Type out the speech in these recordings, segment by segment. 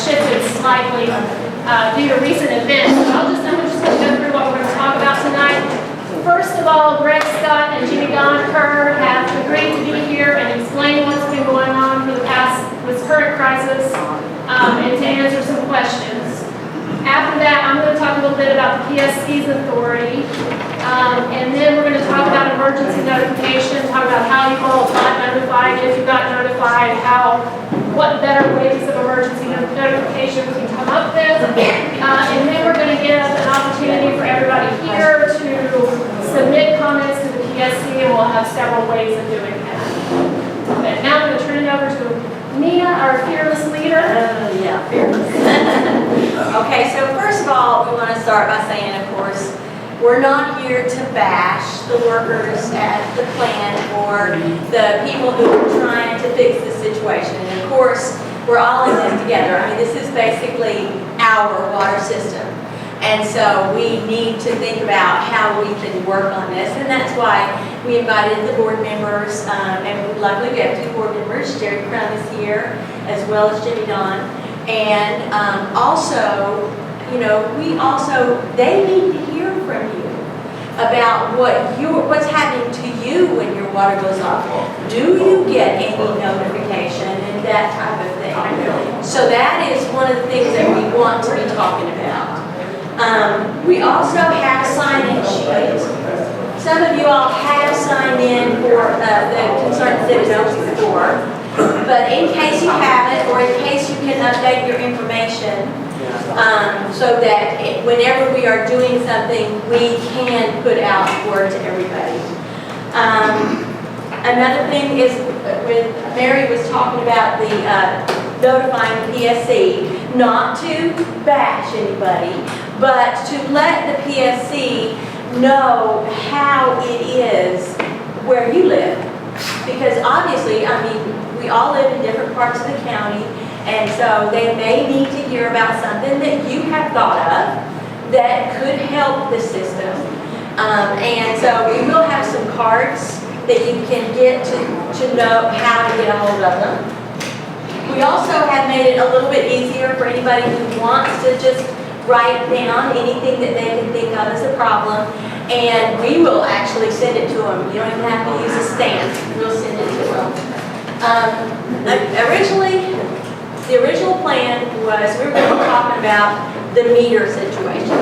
shifted slightly due to recent events. But I'm just going to go through what we're going to talk about tonight. First of all, Greg Scott and Jimmy Don Kerr have agreed to be here and explain what's been going on for the past, this current crisis, and to answer some questions. After that, I'm going to talk a little bit about the PSC's authority, and then we're going to talk about emergency notification, talk about how you all got notified, if you got notified, what better ways of emergency notification we can come up with, and then we're going to give an opportunity for everybody here to submit comments to the PSC, and we'll have several ways of doing that. Okay, now I'm going to turn it over to Mia, our fearless leader. Yeah, fearless. Okay, so first of all, we want to start by saying, of course, we're not here to bash the workers at the plant or the people who are trying to fix the situation. And of course, we're all in this together. I mean, this is basically our water system. And so we need to think about how we can work on this. And that's why we invited the board members, and luckily we have 2 board members. Jerry Crum is here, as well as Jimmy Don. And also, you know, they need to hear from you about what's happening to you when your water goes off. Do you get any notification and that type of thing? So that is one of the things that we want to be talking about. We also have sign-in sheets. Some of you all have signed in for the Concerned Citizens before, but in case you haven't, or in case you can update your information, so that whenever we are doing something, we can put out word to everybody. Another thing is, when Mary was talking about the notifying the PSC, not to bash anybody, but to let the PSC know how it is where you live. Because obviously, I mean, we all live in different parts of the county, and so they may need to hear about something that you have thought of that could help the system. And so we will have some cards that you can get to know how to get a hold of them. We also have made it a little bit easier for anybody who wants to just write down anything that they can think of as a problem, and we will actually send it to them. You don't even have to use a stamp. We'll send it to them. The original plan was we were going to be talking about the meter situation.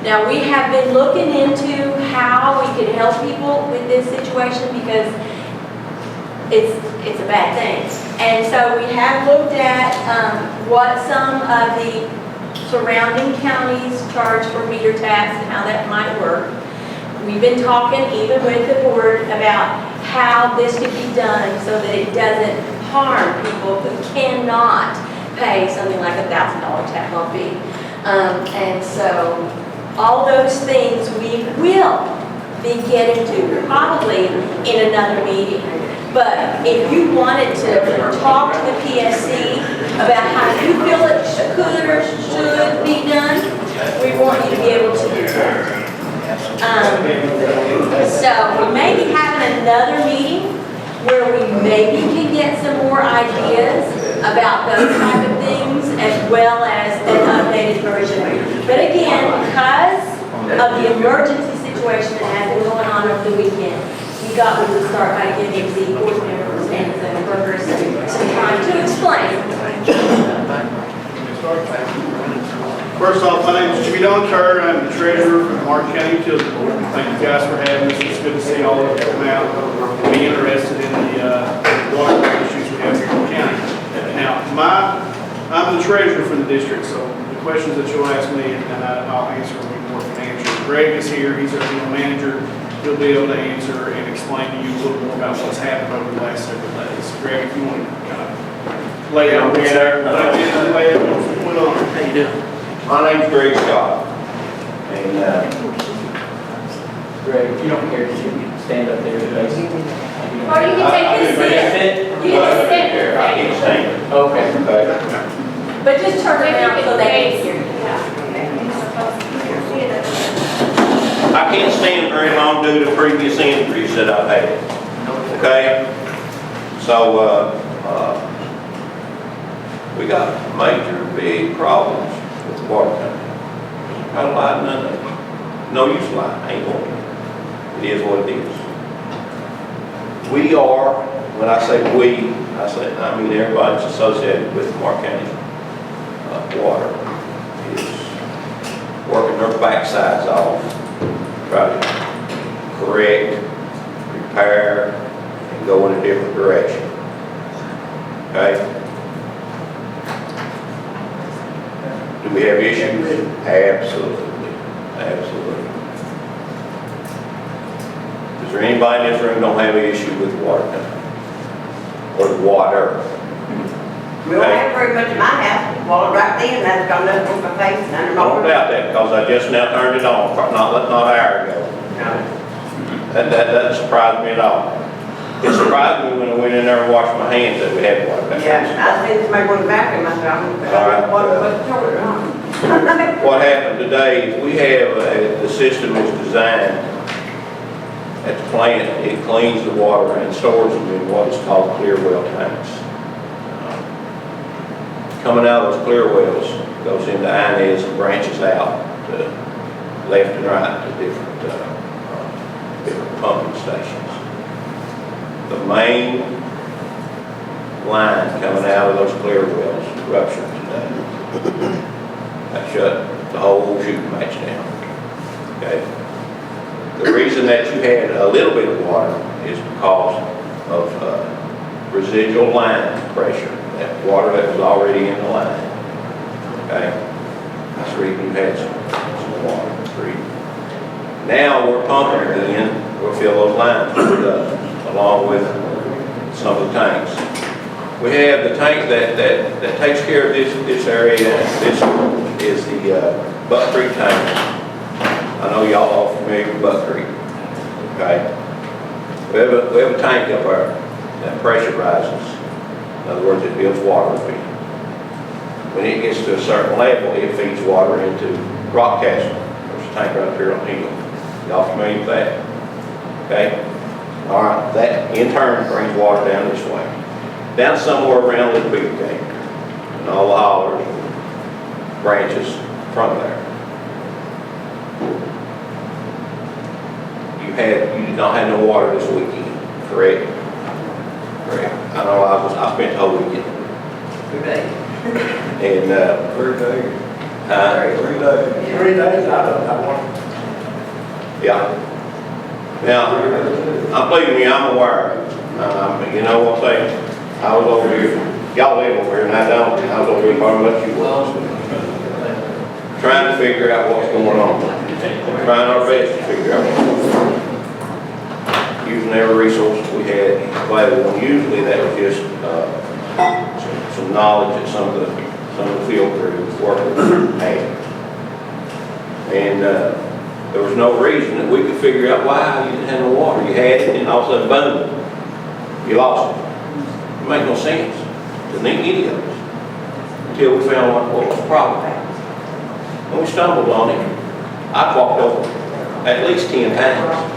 Now, we have been looking into how we can help people with this situation because it's a bad thing. And so we have looked at what some of the surrounding counties charge for meter tax and how that might work. We've been talking even with the board about how this could be done so that it doesn't harm people who cannot pay something like $1,000 tap on fee. And so all those things we will be getting to probably in another meeting. But if you wanted to talk to the PSC about how you feel it could or should be done, we want you to be able to do that. So we may be having another meeting where we maybe can get some more ideas about those type of things as well as an updated version. But again, because of the emergency situation that has been going on over the weekend, we thought we would start by giving the board members and the workers some time to explain. First off, my name is Jimmy Don Kerr. I'm the treasurer for the Martin County Utility Board. Thank you guys for having us. It's good to see all of you come out and be interested in the water issues we have here in the county. Now, I'm the treasurer for the district, so the questions that you'll ask me, and I'll answer will be more financial. Greg is here. He's our general manager. He'll be able to answer and explain to you a little more about what's happened over the last several days. Greg, if you want to kind of lay out what's going on. How you doing? My name's Greg Scott. And Greg, if you don't care, you can stand up there and face. Or you can take his seat. You can just sit. I can't stand. Okay. But just turn around so they can hear you. I can't stand very long due to previous injuries that I've had. Okay? So, We got major, big problems with the water company. Got a lot, none of it. No use lying, ain't going to. It is what it is. We are, when I say we, I mean everybody that's associated with Mark County water is working their backsides off, try to correct, repair, and go in a different direction. Okay? Do we have issues? Absolutely. Absolutely. Is there anybody in this room don't have an issue with the water company? Or the water? We don't have very much in my house, well, right then, that's got nothing on my face, and I under don't my. doubt that, because I just now turned it on, not an hour ago. That doesn't surprise me at all. It surprised me when I went in there and washed my hands that we had water. Yeah, I said to my one vacuum, I said, I'm gonna water the toilet, huh? What happened today is we have, the system is designed at the plant, it cleans the water and stores them in what is called clear well tanks. Coming out of those clear wells goes into Inez and branches out to left and right to different pumping stations. The main line coming out of those clear wells ruptured today. That shut the whole shooting match down. Okay. The reason that you had a little bit of water is because of residual line pressure. That water that was already in the line. Okay? That's the reason you had some water. Now we're pumping again. We'll fill those lines along with some of the tanks. We have the tank that takes care of this area. This is the Buck Creek tank. I know y'all are familiar with Buck Creek. Okay? We have a tank up there that pressurizes. In other words, it builds water feed. When it gets to a certain level, it feeds water into Rock Castle. There's a tank right up here on the hill. Y'all familiar with that? Okay? All right, that in turn brings water down this way. Down somewhere around Little Big Cave. And all the hollers and branches from there. You did not have no water this weekend, correct? Correct. I know I spent the whole weekend. Good day. And, 3 days. 3 days. 3 days, I want. yeah. Now, I'm believing me, I'm aware. You know what I'm saying? I was over here, y'all live over here, and I don't. I was over here part of what you was. Trying to figure out what's going on. Trying our best to figure out what's going on. Using every resource we had available. And usually that was just some knowledge that some of the field crews workers had. And there was no reason that we could figure out why you didn't have no water. You had it, and all of a sudden, boom, you lost it. It made no sense to any of us until we found out what was the problem. When we stumbled on it, I walked over at least 10 times.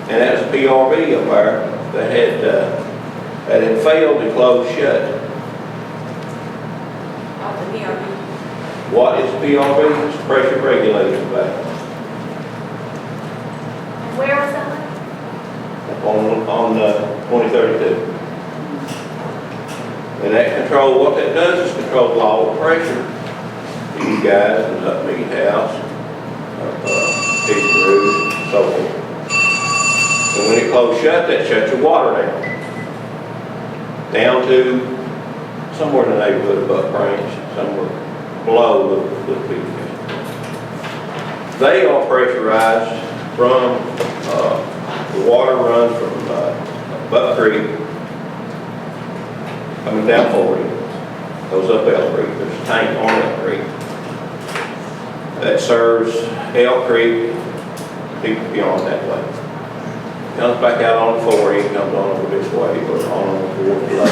And that was a PRV up there that had failed to close shut. What is PRV? It's pressure regulated valve. Where was that? On 2032. And that what that does is control the law of pressure. You guys and up Mead House, East Rouge, and so forth. And when it closed shut, that shuts your water down to somewhere in the neighborhood of Buck Branch, somewhere below the people. They are pressurized from, the water runs from Buck Creek, coming down 40, goes up Elk Creek. There's a tank on Elk Creek that serves Elk Creek, people beyond that way. Comes back out on the 40, comes on over this way, goes on the 4th below,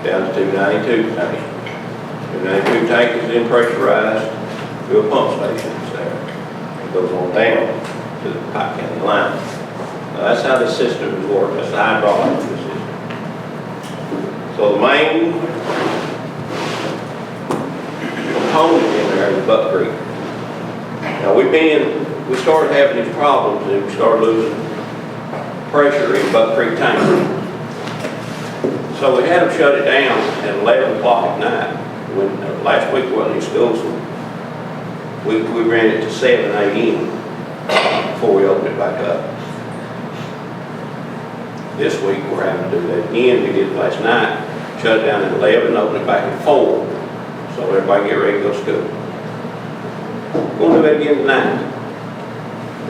down to 292 tank. 292 tank is then pressurized to a pump station that's there. It goes on down to the Pike County line. Now that's how the system works. That's the hydraulic of the system. So the main holes in there in Buck Creek. Now, we started having these problems and we started losing pressure in Buck Creek tank. So we had them shut it down at 11 o'clock at night. When last week wasn't in school, so we ran it to 7 a.m. before we opened it back up. This week we're having to do that again. We did it last night, shut it down at 11, open it back at 4, so everybody get ready to go to school. We'll do that again tonight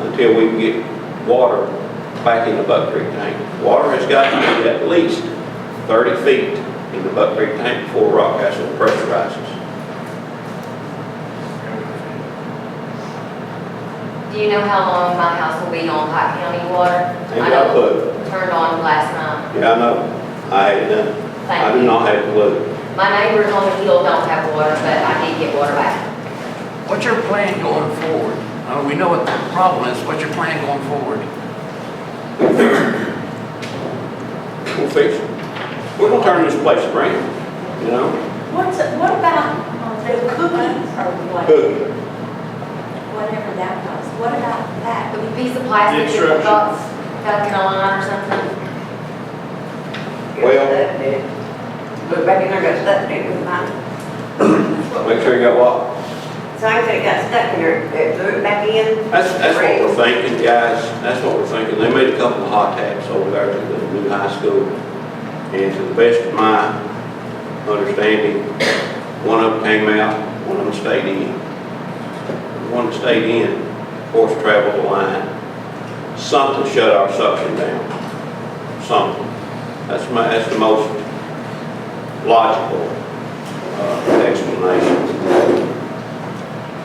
until we can get water back in the Buck Creek tank. Water has got to be at least 30 feet in the Buck Creek tank before rock acid pressurizes. Do you know how long my house will be on Pike County water? Ain't got a clue. Turned on last night. Yeah, I know. I had it done. I do not have a clue. My neighbors on the hill don't have water, but I did get water back. What's your plan going forward? We know what the problem is. What's your plan going forward? We'll fix it. We're gonna turn this place around, you know? What about the cookies or what? Good. Whatever that was. What about that? The piece of plastic that Instruction. got in a line or something. Well- Look back in there, got stuck in it with mine. Make sure you got what? So I said it got stuck in there, it blew it back in. That's what we're thinking, guys. That's what we're thinking. They made a couple of hot taps over there to the new high school. And to the best of my understanding, one of them came out, one of them stayed in. The one that stayed in, of course, traveled the line. Something shut our suction down. Something. That's the most logical explanation.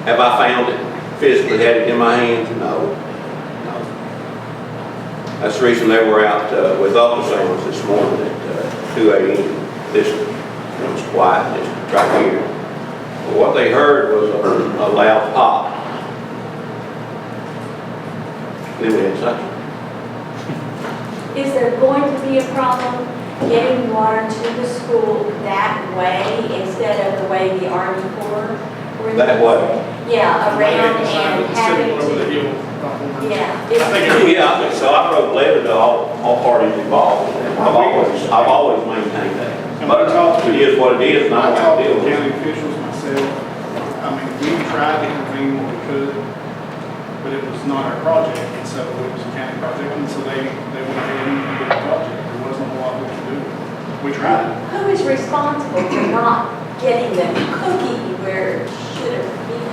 Have I found it, physically had it in my hands? No. That's the reason they were out with ultrasounds this morning at 2 a.m. This was quiet, this right here. But what they heard was a loud pop. Then we had suction. Is there going to be a problem getting water to the school that way instead of the way the Army Corps? were That way? Yeah, around and having Over the to, hill. yeah. Yeah, I think so. I wrote a letter to all parties involved. And I've always maintained that. But it is what it is, and I I don't talked deal to with it. county officials myself. I mean, we tried to intervene when we could, but it was not our project, and so it was a county project, and so they went ahead and did the project. There wasn't a lot we could do. We tried. Who is responsible for not getting the cookie where it should have been?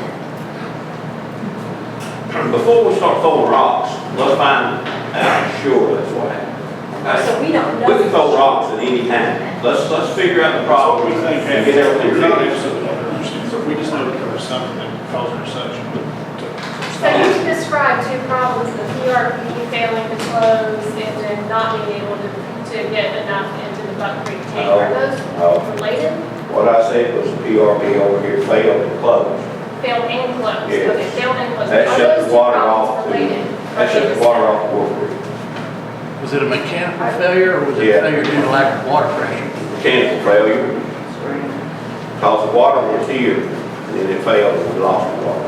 Before we start throwing rocks, let's find out sure that's what happened. Okay? So we don't know. We can throw rocks at any time. Let's figure out the That's what problem we think and get everything We're not fixed. absolutely understand. So we just know that there was something that caused our suction to So stop. you described two problems, the PRP failing to close and then not being able to get enough into the Buck Creek tank. Are those No. related? What I said was the PRB over here failed to close. Failed and closed? Yes. Okay, failed and closed. That Are shut those the two water problems off to, related? that shut the water off to Wolf Creek. Was it a mechanical failure or was it Yeah. a failure due to lack of water pressure? Mechanical failure. Because the water was here, and then it failed, and we lost the water.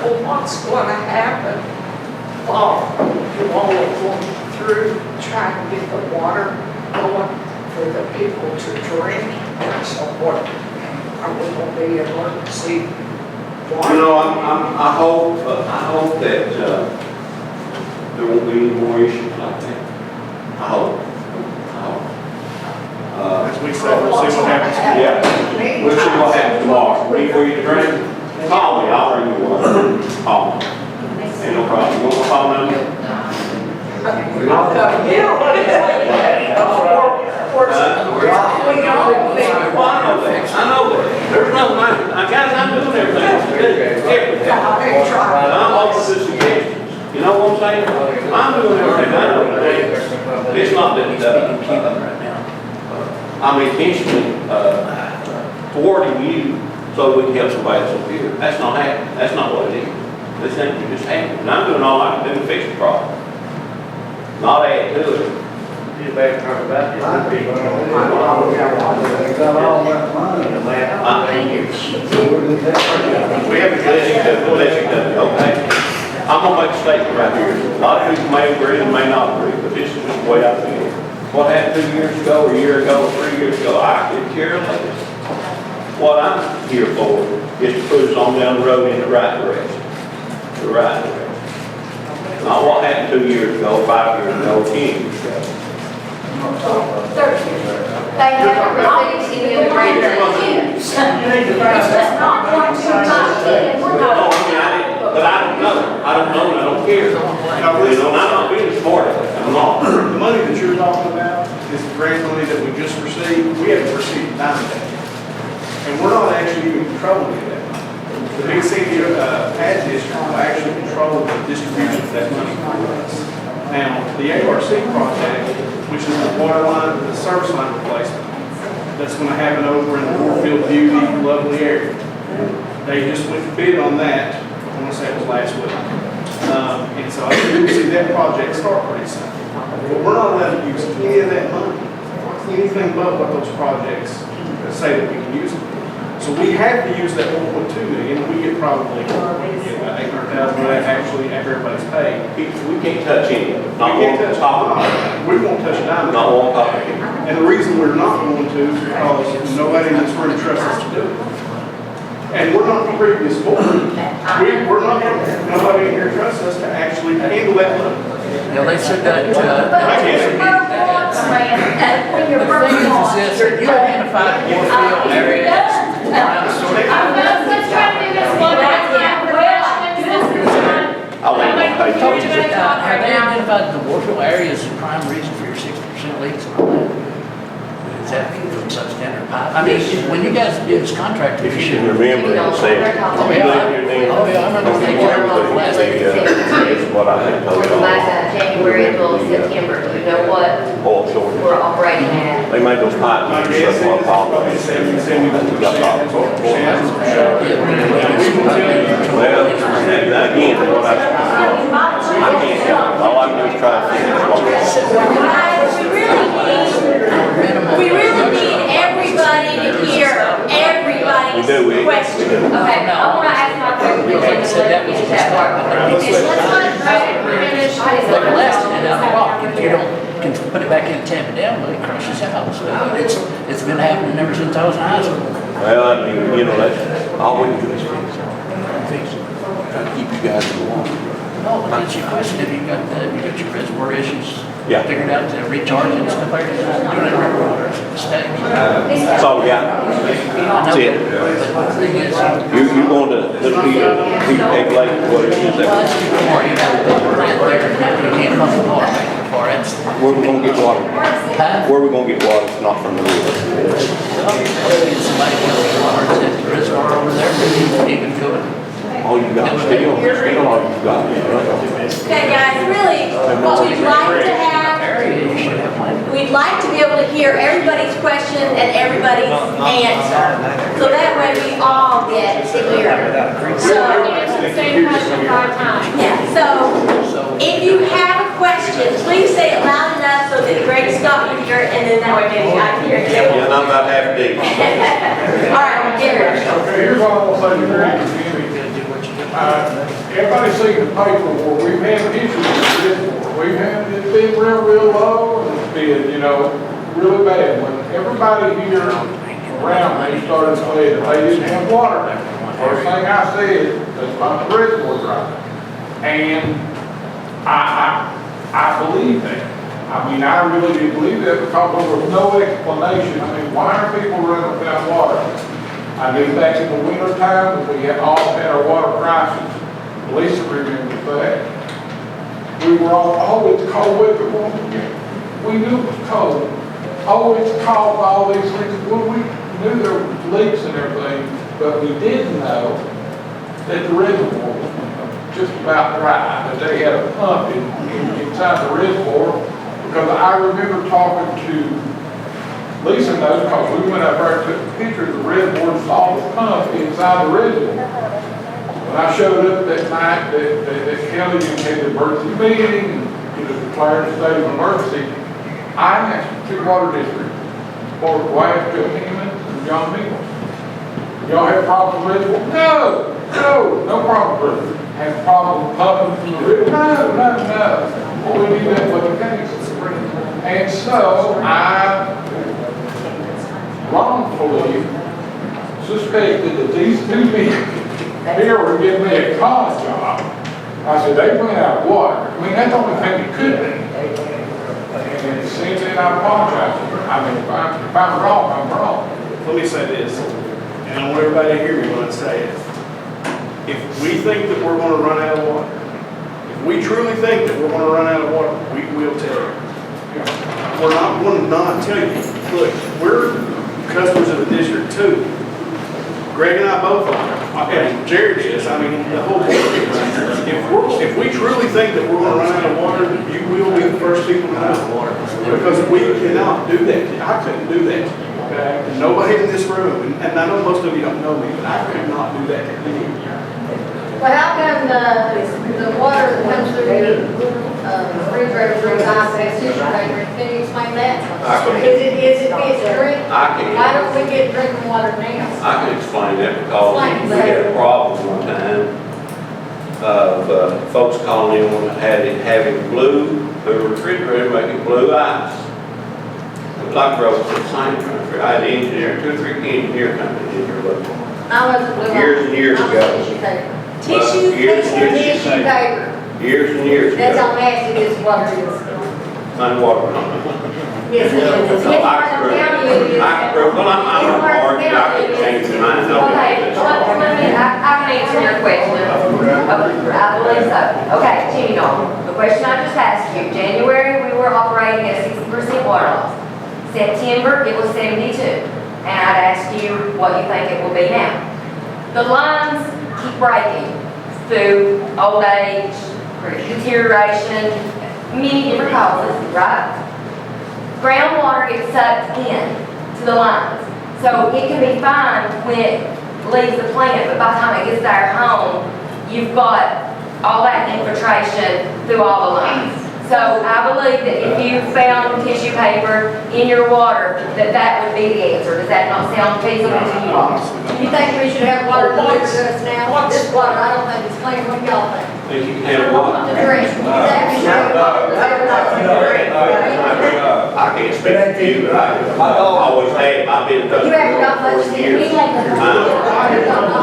Well, what's going to happen while you all are going through trying to get the water going for the people to drink? So what, are we going to be emergency water? You know, I hope that there won't be any more issues like that. I hope. As we said, we'll see what happens. Yeah, we'll see what happens tomorrow. Ready for you to drink? Call me, I'll bring you one. Call me. Ain't no problem. You want my phone number? I know that. There's no money. Guys, I'm doing everything. Everything. I'm open to suggestions. You know what I'm saying? I'm doing everything I know to do. It's not that, I'm intentionally thwarting you so we can help somebody else up here. That's not happening. That's not what it is. This thing just happened. And I'm doing all I can do to fix the problem. Not add to it. Get back and talk about this. They got all that money. We have a Okay. I'm gonna make a statement right here. A lot of people may agree and may not agree, but this is just the way I feel. What happened 2 years ago, a year ago, 3 years ago, I could care less. What I'm here for is to put us on down the road in the right direction. The right direction. Not what happened 2 years ago, 5 years ago, 10 years ago. They haven't received any of the grants yet. It's just not what you got in. We're No, not. but I don't know. I don't know and I don't care. You know, and I'm not being smart. I'm not. The money that you're talking about is the grant money that we just received. We haven't received a dime of that. And we're not actually even controlling that money. The Big City Ag District will actually control the distribution of that money for us. Now, the ARC project, which is the water line, the service line replacement, that's going to happen over in the Warfield Beauty, lovely area. They just went to bid on that, I want to say it was last week. And so I think we'll see that project start pretty soon. But we're not allowed to use any of that money, anything but what those projects say that we can use it for. So we have to use that 1.2 million, and we get probably about 800,000 of that actually after everybody's paid. We can't touch any of it. Not We one can't touch top of it. We won't touch a dime. Not one top of it. And the reason we're not going to is because nobody in this room trusts us to do it. And we're not the previous board. We're not, nobody in here trusts us to actually handle that money. You know, they said that, I can't. When you're the thing is this, you identified Warfield areas around the sort Let's try to do this one at a time. For questions, this is not. I won't I'm like, pay you're of gonna talk Have right they now. identified the Warfield area as the prime reason for your 60% leaks and all that? Is that from substandard pipe? I mean, when you guys did this contract, If you you should. can remember and say, Oh, yeah. Oh, yeah, I remember they did it last year. It's what I had told From like you. January until September, you know what Oil shortage. we're operating at? They made those pipe My meters guess is up it's on probably 70, 74%. Well, again, what I can't, all I can do is try to finish what we're Guys, we really need everybody to hear everybody's question. Okay, I want to ask my question, we can finish that part. Let's let Greg finish. They blasted it out of rock, if you don't, can put it back in and tamp it down, well, it crushes the house. It's been happening ever since I was in high school. Well, I mean, you know, that's, all we can do is fix it. Fix it. Try to keep you guys in the water. No, but that's your question, have you got your reservoir issues? Yeah. Figured out to recharge and stuff like that, doing it regular, stay. That's all we got. That's it. But the thing is, You're going to, little Peg Lake, what it is well, that, that's too far, you have to plant there, you can't pump the water back too far, that's. where we gonna get water? Huh? Where we gonna get water if not from the river? Get somebody to water at the reservoir over there, you can do it. All you got, still all you got. Okay, guys, really, what we'd like to have, Area, you should have plenty. we'd like to be able to hear everybody's question and everybody's answer. So that way we all get to hear. So, Answer the same question 5 times. yeah, so if you have a question, please say it loud enough so that Greg Scott can hear it, and then that way maybe I can hear it too. Yeah, and I'm not half deep. All right, Gary. Okay, here's what I want to say to Greg and Jimmy. Everybody's seen the paper where we've had issues with this before. We've had, it's been real low, and it's been, you know, really bad. When everybody here around me started saying that they didn't have water, first thing I said, that's my reservoir dry. And I believe that. I mean, I really did believe that because there was no explanation. I mean, why are people running without water? I knew back in the winter time, when we had all had our water crisis, Lisa remembers that. We were all, oh, it's cold weather. We knew it was cold. Oh, it's caused all these things. Well, we knew there were leaks and everything, but we didn't know that the reservoir was just about dry, that they had a pump inside the reservoir. Because I remember talking to Lisa knows because we went up there and took pictures of the reservoir and saw the pump inside the reservoir. When I showed up that night that Kelly had the emergency meeting and declared a state of emergency, I asked the water district for West Hammond and John Nichols. Y'all have problems with it? No problem with it. Have problems pumping from the river? No. Well, we do that with the chemicals. And so I wrongfully suspected that these two men here were giving me a con job. I said, they ran out of water. I mean, that's the only thing it could be. And since then, I apologize. I mean, if I'm wrong, I'm wrong. Let me say this, and I want everybody to hear me when I say it. If we think that we're gonna run out of water, if we truly think that we're gonna run out of water, we will tell you. We're not going to not tell you. Look, we're customers of the district too. Greg and I both are, and Jared is, I mean, the whole board is. If we truly think that we're gonna run out of water, you will be the first people to know. Because we cannot do that. I couldn't do that, okay? And nobody in this room, and I know most of you don't know me, but I could not do that to you. Well, how come the water that comes through the refrigerator through ice and tissue paper, can you explain that? Is it fit to drink? I can. Why don't we get drinking water now? I can explain that because we had a problem one time of folks calling in on having blue, the refrigerator making blue ice. It was like Rose was saying, I had an engineer, 2 or 3 engineer companies in here looking. I wasn't blue. Years and years I was ago. tissue paper. Tissue Years and paper. years Tissue paper. Years and years That's ago. how nasty this water is. Underwater. Yes, it is. So I can prove, well, I'm hard, I can change your mind. Okay, I can answer your question. I believe so. Okay, Jimmy Dawn, the question I just asked you, January, we were operating at 60% water loss. September, it was 72. And I'd ask you what you think it will be now. The lines keep breaking through old age, deterioration, many different causes, right? Groundwater gets sucked in to the lines. So it can be fine when it leaves the plant, but by the time it gets to our home, you've got all that infiltration through all the lines. So I believe that if you found tissue paper in your water, that would be the answer. Does that not sound feasible to you? You think we should have water delivered to us now? This water, I don't think it's clean. What do y'all think? Think you can have what? To drink. You think we should have water delivered to us to drink? I can't speak for you, but I always have, I've been in touch You with haven't got much you for sense. years. You haven't got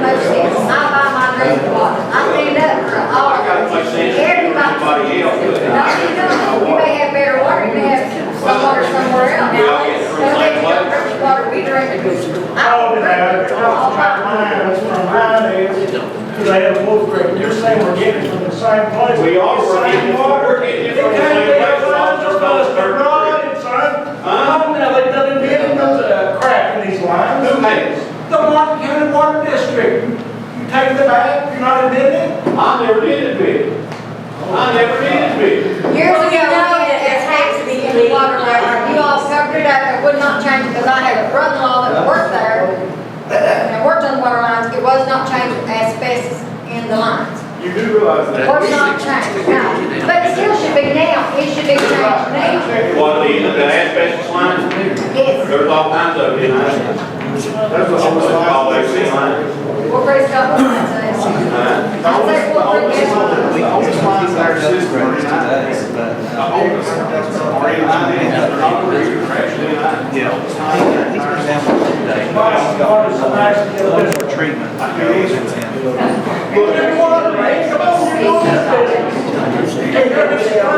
much sense. I buy my drinking water. I stand up for all I got much sense to everybody else. No, you don't. You may have better water, you may have some water somewhere else. We all get it from the same place. Drinking water we drink. Oh, that's mine is, they have a wolf creek, you're saying we're getting it from the same place. We are, we're getting it from It the can't same be place. those lines are supposed to be running, son. Oh, now they done been crap in these lines. Who has? The Martin County Water District. You taking the back, you're not admitting it? I never did admit it. I never did admit it. Years Well, ago, you know we that had there has to be in the water line. You all covered it up, it would not change because I had a brother-in-law that worked there and worked on the water lines. It was not changing asbestos in the lines. You do realize that. Was not changed, no. But it still should be now. It should be changed now. What, the asbestos line? Yes. There's all kinds of it in there. That's the oldest All line. they see line. Well, praise God, what I'm saying. The oldest lines in our system are in I. The oldest are in I. Water is nice to get a little treatment.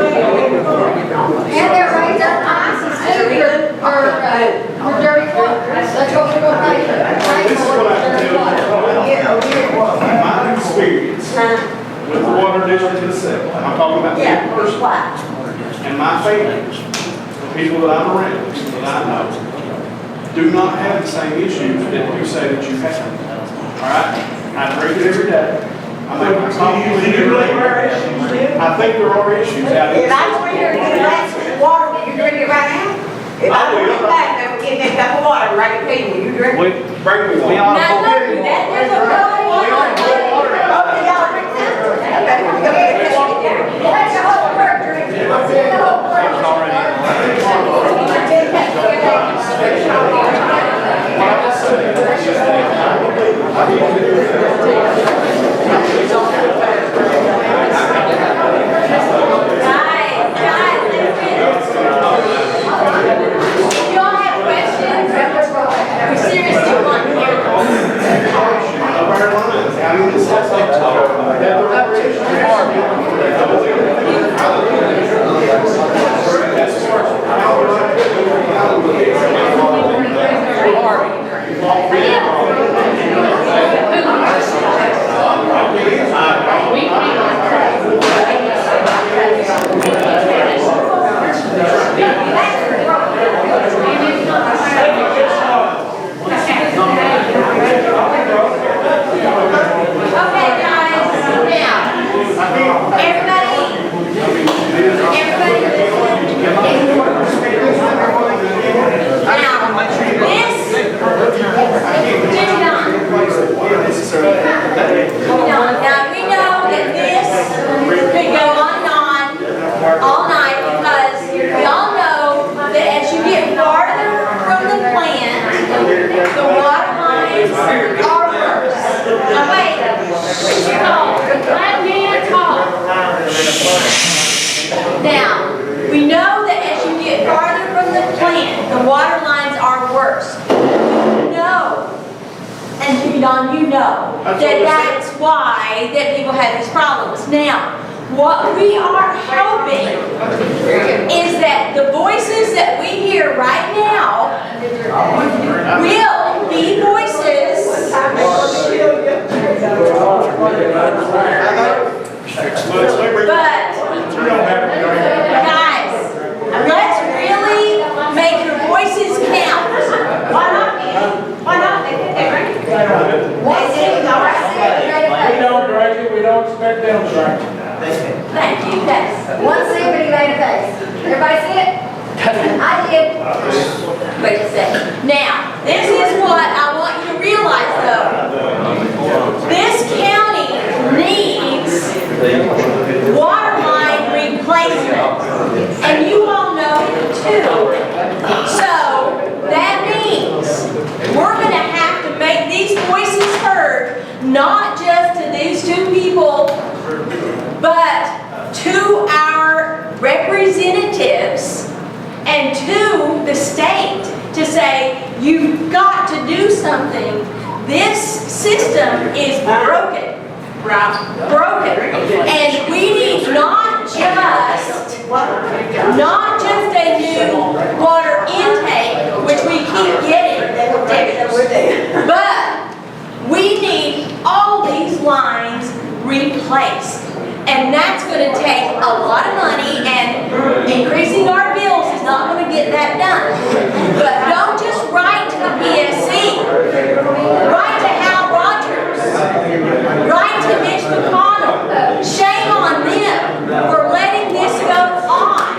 And they're right there, ice is too, for dirty water. That's what we're gonna pay for. This is what I can tell you. My experience with the water district itself, I'm talking about me personally, and my family, the people that I'm around, that I know, do not have the same issues that you say that you have. All right? I drink it every day. I think there are issues out If I there. were here to get a glass of water, will you drink it right now? If I were to back, I would get that cup of water right at you, will you drink it? Bring me one. Now, look, there's a cup of water. Okay, y'all drink that? Okay, go ahead. That's the whole word, drink. That's the whole word. Now, we know that as you get farther from the plant, the water lines are worse. No. And Don, you know that that's why that people have these problems. Now, what we are hoping is that the voices that we hear right now will be voices. But, guys, let's really make your voices count. Why not? Why not? They did that, right? We don't direct it, we don't expect them to direct it. Thank you, yes. One see, but he made a face. Everybody see it? I did. Wait a second. Now, this is what I want you to realize though. This county needs water line replacement. And you all know it too. So, that means we're gonna have to make these voices heard, not just to these two people, but to our representatives and to the state to say, you've got to do something. This system is broken. Broken. And we need not just a new water intake, which we keep getting, but we need all these lines replaced. And that's going to take a lot of money, and increasing our bills is not going to get that done. But don't just write to the PSC. Write to Hal Rogers. Write to Mitch McConnell. Shame on them for letting this go on.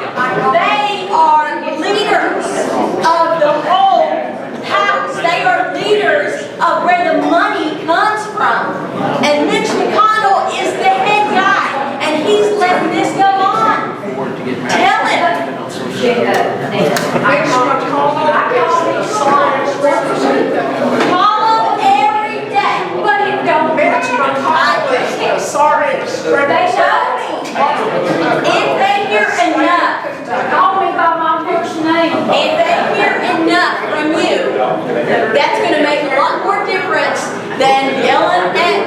They are leaders of the whole house. They are leaders of where the money comes from. And Mitch McConnell is the head guy. And he's letting this go on. Tell him. Call him every day. But it don't matter. Sorry. They know me. If they hear enough, Call me by my first name. if they hear enough from you, that's going to make a lot more difference than yelling at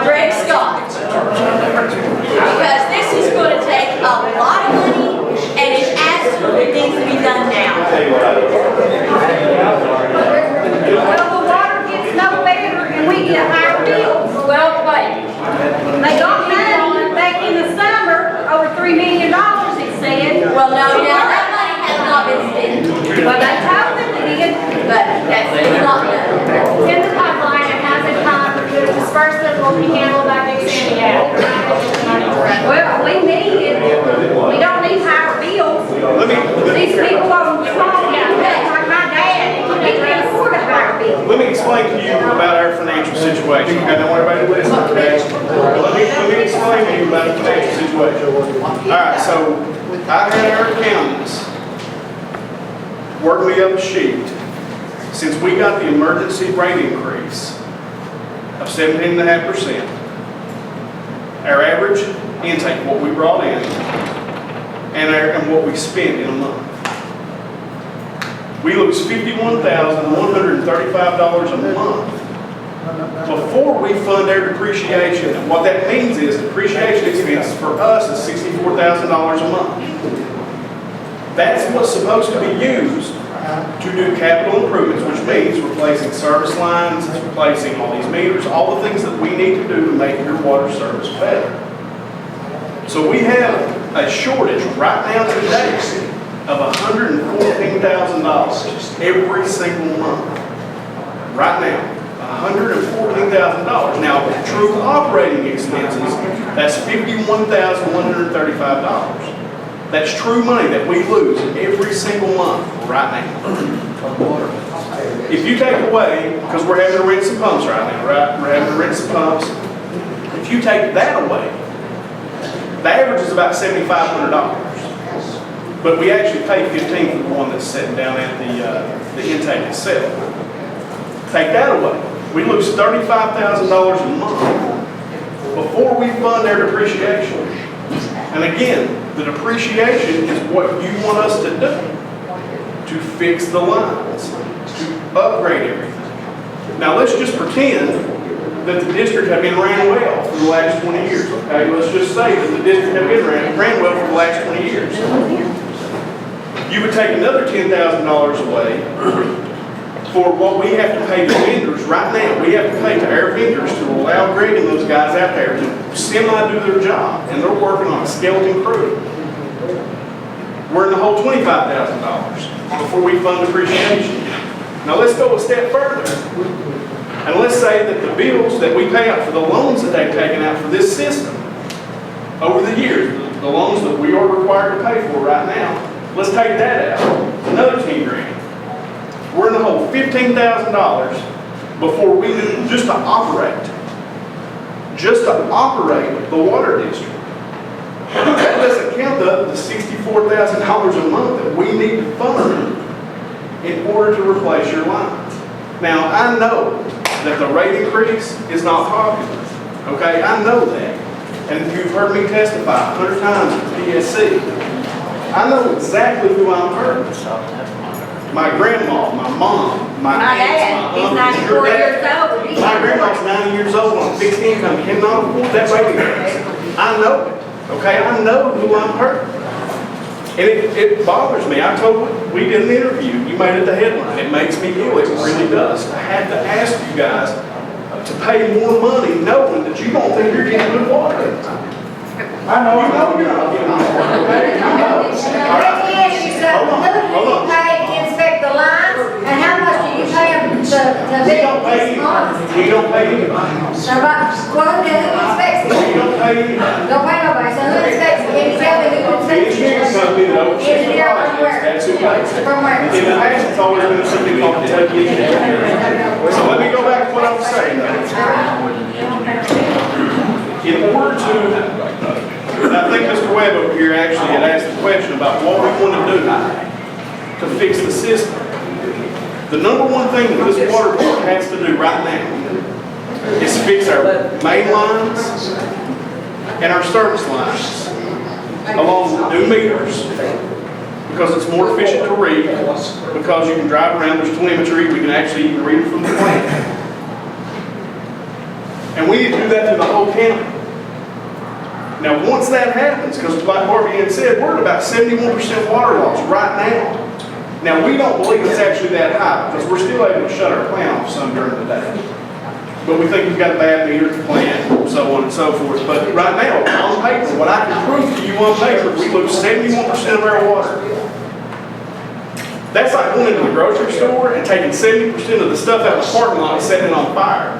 Greg Scott. Because this is going to take a lot of money, and it absolutely needs to be done now. Well, the water gets no better and we get higher bills. Well played. They got money back in the summer, over $3 million, it said. Well, no, now that money has not been spent. Well, they told them they did. But that's not done. It's in the pipeline, it hasn't come, the disbursement will be handled by Big Sandy Gal. Well, we need it. We don't need higher bills. These people on small accounts, like my dad, he can't afford a higher bill. Let me explain to you about our financial situation. Okay, I don't want everybody to listen, okay? Let me explain to you about the financial situation. All right, so I had our accountants work me up a sheet. Since we got the emergency rate increase of 17.5%, our average intake, what we brought in, and what we spent in a month. We lose $51,135 a month before we fund our depreciation. And what that means is depreciation expense for us is $64,000 a month. That's what's supposed to be used to do capital improvements, which means replacing service lines, replacing all these meters, all the things that we need to do to make your water service better. So we have a shortage right now today of $114,000 every single month. Right now, $114,000. Now, true operating expenses, that's $51,135. That's true money that we lose every single month right now. If you take away, because we're having to rent some pumps right now, right? We're having to rent some pumps. If you take that away, the average is about $7,500. But we actually pay $15 for the one that's sitting down at the intake itself. Take that away. We lose $35,000 a month before we fund their depreciation. And again, The depreciation is what you want us to do, to fix the lines, to upgrade everything. Now, let's just pretend that the district had been ran well for the last 20 years, okay? Let's just say that the district had been ran well for the last 20 years. You would take another $10,000 away for what we have to pay the vendors right now. We have to pay to our vendors to allow Greg and those guys out there to semi-do their job, and they're working on a skeleton crew. We're in the whole $25,000 before we fund depreciation. Now let's go a step further. And let's say that the bills that we pay out for the loans that they've taken out for this system over the years, the loans that we are required to pay for right now, let's take that out, another 10 grand. We're in the whole $15,000 before we do just to operate the water district. That doesn't count the $64,000 a month that we need to fund in order to replace your lines. Now, I know that the rate increase is not popular, okay? I know that. And you've heard me testify 100 times at the PSC. I know exactly who I'm hurting. My grandma, my mom, my aunts, dad, my he's uncles, your 94 years dad. old. My grandma's 90 years old on fixed income, cannot afford that rate increase. I know it, okay? I know who I'm hurting. And it bothers me. I told you, we did an interview. You made it the headline. It makes me ill. It really does. I had to ask you guys to pay more money knowing that you don't think you're getting good water. I know you're not getting good water. Okay? You know. All right. Let me ask you something. Who do you pay to inspect the lines, and how much do you pay them to We be don't pay this month? anybody. We don't pay anybody. Well, who inspects it? We don't pay anybody. Don't pay nobody, so who inspects it? Can you tell me who The inspects engineering it? company that oversees the Engineer from projects, where? that's who pays it. From where? In the past, it's always been something called Kentucky Engineering. So let me go back to what I was saying though. In order to, I think Mr. Webb over here actually had asked the question about what we want to do to fix the system. The number one thing that this water board has to do right now is fix our main lines and our service lines, along with new meters, because it's more efficient to read, because you can drive around, there's telemetry, we can actually even read it from the plant. And we need to do that through the whole county. Now, once that happens, because like Barbie Ann said, we're at about 71% water loss right now. Now, we don't believe it's actually that high, because we're still able to shut our plant off some during the day. But we think we've got a bad meter at the plant, so on and so forth. But right now, on paper, what I can prove to you on paper, we lose 71% of our water. That's like going into the grocery store and taking 70% of the stuff out of the parking lot and setting it on fire.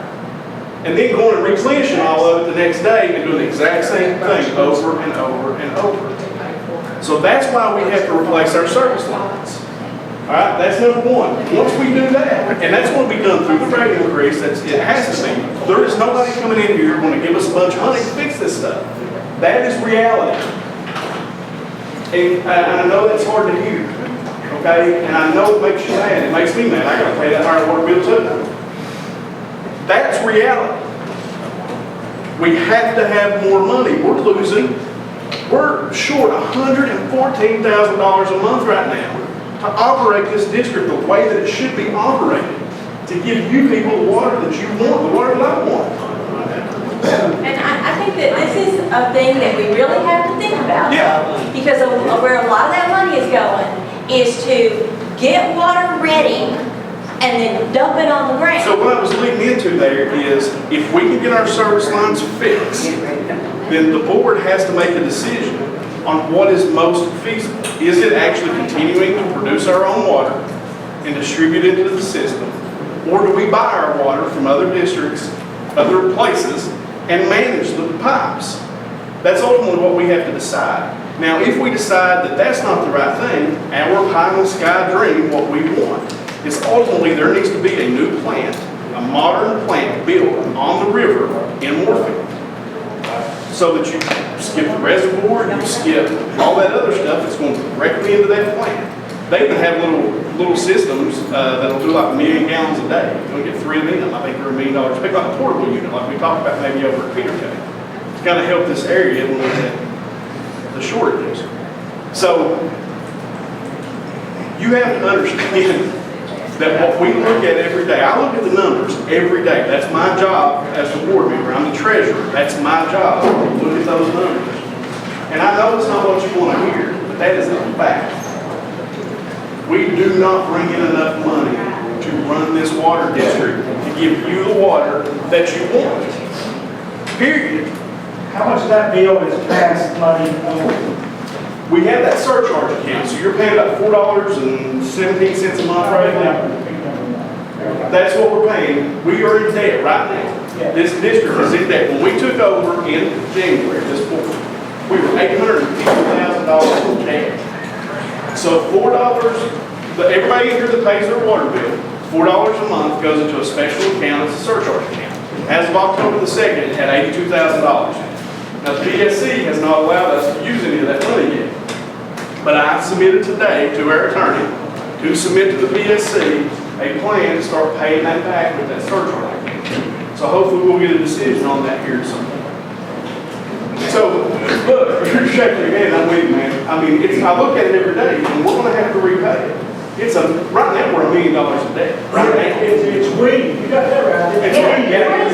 And then going and replenishing all of it the next day and doing the exact same thing over and over and over. So that's why we have to replace our service lines. All right, that's number one. Once we do that, and that's going to be done through the rate increase, it has to be. There is nobody coming in here going to give us a bunch of money to fix this stuff. That is reality. And I know that's hard to hear, okay? And I know it makes you mad. It makes me mad. I got to pay that higher water bill too. That's reality. We have to have more money. We're short $114,000 a month right now to operate this district the way that it should be operated, to give you people the water that you want, the water that I want. And I think that this is a thing that we really have to think about. Yeah. Because of where a lot of that money is going is to get water ready and then dump it on the ground. So what I was leading into there is, if we can get our service lines fixed, then the board has to make a decision on what is most feasible. Is it actually continuing to produce our own water and distribute it into the system? Or do we buy our water from other districts, other places, and manage the pipes? That's ultimately what we have to decide. Now, if we decide that that's not the right thing, our pie in the sky dream, what we want, is ultimately there needs to be a new plant, a modern plant built on the river in Moorfield. So that you skip the reservoir, you skip all that other stuff that's going directly into that plant. They even have little systems that'll do like 1 million gallons a day. You're going to get 3 of them. I think they're $1 million. Pick like a portable unit, like we talked about maybe over at Peter County, to kind of help this area when we had the shortages. So, you have to understand that what we look at every day, I look at the numbers every day. That's my job as the board member. I'm the treasurer. That's my job, to look at those numbers. And I know it's not what you want to hear, but that is a fact. We do not bring in enough money to run this water district to give you the water that you want. Period. How much of that bill is past money? We have that surcharge account, so you're paying about $4.17 a month right now. That's what we're paying. We are in debt right now. This district is in debt. When we took over in January, this quarter, we were $850,000 in debt. So $4, everybody in here that pays their water bill, $4 a month goes into a special account as a surcharge account. As of October the 2nd, it had $82,000. Now, the PSC has not allowed us to use any of that money yet. But I submitted today to our attorney to submit to the PSC a plan to start paying that back with that surcharge. So hopefully we'll get a decision on that here soon. So, look, you're shaking your head, I'm with you, man. I mean, I look at it every day, and we're going to have to repay it. Right now, we're $1 million in debt. Right now. It's weed, you got that right. It's weed, yeah,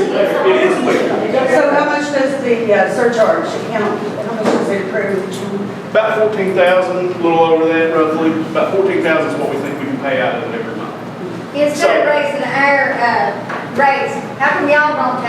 it is weed. So how much does the surcharge account, how much does it approve? About 14,000, a little over that roughly. About 14,000 is what we think we can pay out of it every month. Instead of raising our rates, how come y'all don't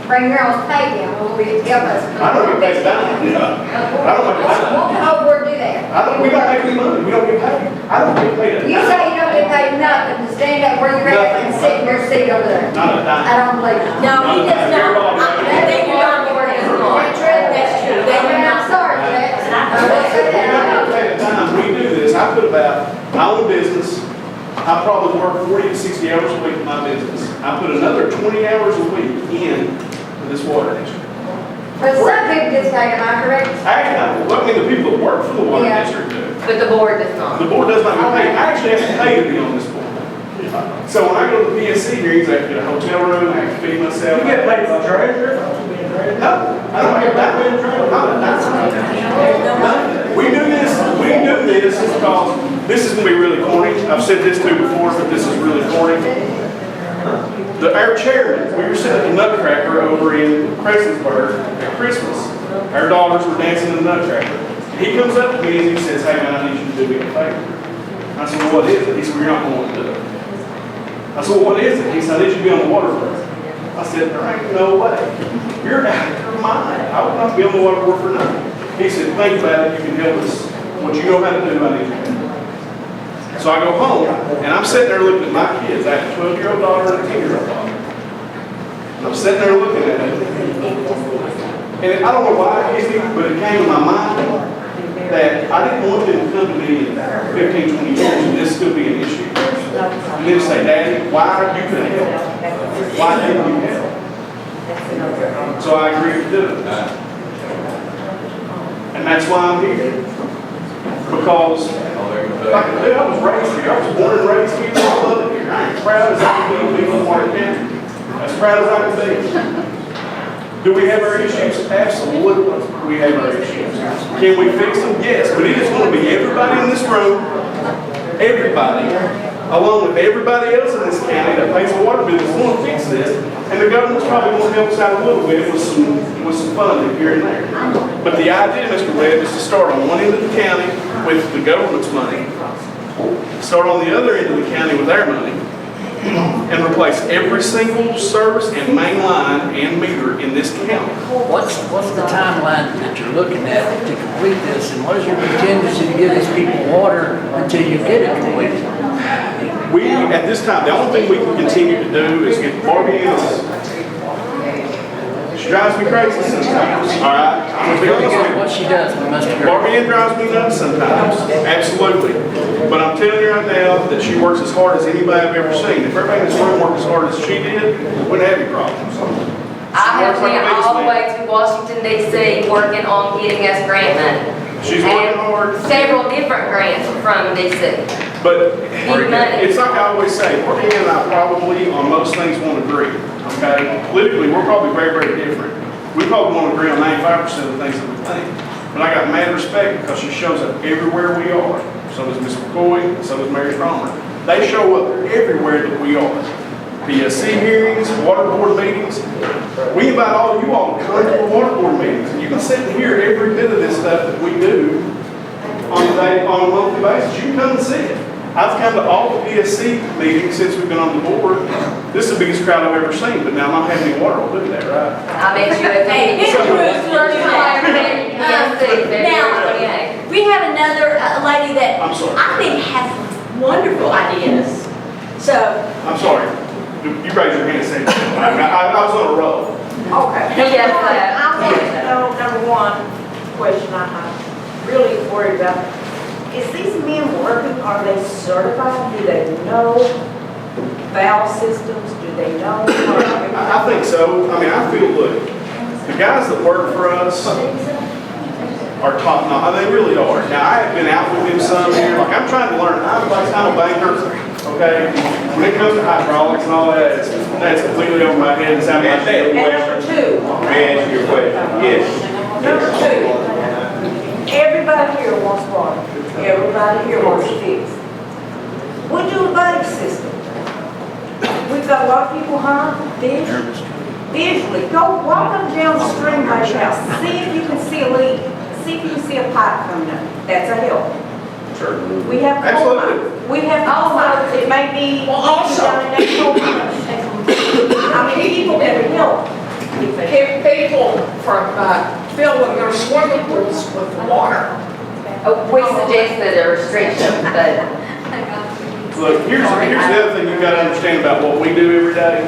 bring your own pay down a little bit to help us? I don't get paid down. I don't make What can the whole board do that? we don't make any money. We don't get paid. I don't get paid. You say you don't get paid nothing to stand up where you're at and sit in your seat over there. Not a dime. I don't believe it. No, he does not. I think you're on board as well. That's true. That's true. They do I'm not. sorry for that. I will say We that. don't get paid a dime. We do this. I put about, I own a business. I probably work 40 to 60 hours a week in my business. I put another 20 hours a week in for this water district. But some people get paid, am I correct? I mean, the people that work for the water Yeah. district do. But the board does not. The board does not get paid. I actually have to pay to be on this board. So when I go to the PSC hearings, I have to get a hotel room, I have to feed myself. You get paid by treasurer? treasurer? No, I don't get that. We do this because this is going to be really corny. I've said this too before, but this is really corny. Our chairman, we were sitting at the Nutcracker over in Prestonsburg at Christmas. Our daughters were dancing in the Nutcracker. He comes up to me and he says, "Hey man, I need you to do me a favor." I said, "Well, what is it?" He said, "Well, you're not going to want to do it." I said, "Well, what is it?" He said, "I need you to be on the water board." I said, "There ain't no way. You're out of your mind. I would not be on the water board for nothing." He said, "Think about it. You can help us. What you know how to do, I need you to do." So I go home, and I'm sitting there looking at my kids. I have a 12-year-old daughter and a 10-year-old daughter. And I'm sitting there looking at them. And I don't know why it hit me, but it came to my mind that I didn't want them to come to me in 15, 20 years and this still be an issue. And then say, "Daddy, why are you going to help? Why didn't you help?" So I agreed to do it. And that's why I'm here. Because like I said, I was raised here. I was born and raised here. I love it here. I ain't proud as I can be from Martin County. As proud as I can be. Do we have our issues? Absolutely. We have our issues. Can we fix them? Yes. But it is going to be everybody in this room, everybody, along with everybody else in this county that pays the water bill, is going to fix this. And the government's probably going to help us out a little bit with some funding here and there. But the idea, Mr. Webb, is to start on one end of the county with the government's money, start on the other end of the county with our money, and replace every single service and main line and meter in this county. What's the timeline that you're looking at to complete this, and what is your contingency to give these people water until you get it completed? We, at this time, the only thing we can continue to do is get Barbie in. She drives me crazy sometimes, all right? I'm gonna be honest with you. What she does, we must agree. Barbie Ann drives me nuts sometimes, absolutely. But I'm telling you right now that she works as hard as anybody I've ever seen. If everybody in this room worked as hard as she did, we wouldn't have any problems. I have went all the way to Washington DC working on getting us grant money. She's working hard. Several different grants from DC. But money. it's like I always say, Barbie Ann and I probably on most things won't agree, okay? Politically, we're probably very, very different. We probably won't agree on 95% of the things that we think. But I got mad respect because she shows up everywhere we are. So does Ms. McCoy, so does Mary Cromer. They show up everywhere that we are. PSC hearings, water board meetings. We invite all of you all to come to the water board meetings. And you can sit and hear every bit of this stuff that we do on a monthly basis. You can come and see it. I've come to all the PSC meetings since we've been on the board. This is the biggest crowd I've ever seen, but now not having any water will do that, right? I bet you it's Hey, it's first Jerusalem. time ever been in PSC, February 28th. We have another lady that I'm sorry. I think has wonderful ideas. So, I'm sorry. You raised your hand and said, I was on a roll. Okay. Yes, I want to know, number one, question I'm really worried about. Is these men working, are they certified? Do they know valve systems? Do they know? I think so. I mean, I feel, look, the guys that work for us are top notch. They really are. Now, I have been out with them some here. Like, I'm trying to learn. I'm a banker, okay? When it comes to hydraulics and all that, that's completely over my head. It's out of my head. And number two, May I answer your question? Yes. number two, everybody here wants water. Everybody here wants fix. We do a buddy system. We've got a lot of people hunt, fish, visually. Go walk up and down the stream right now. See if you can see a leak. See if you can see a pipe coming up. That's a help. Sure. We have coal Absolutely. mines. We have coal mines. It may be Well, also- down in that coal mine. I mean, people can help. Keep people from filling their swimming pools with water. We suggested a restriction, but Look, here's the other thing you've got to understand about what we do every day,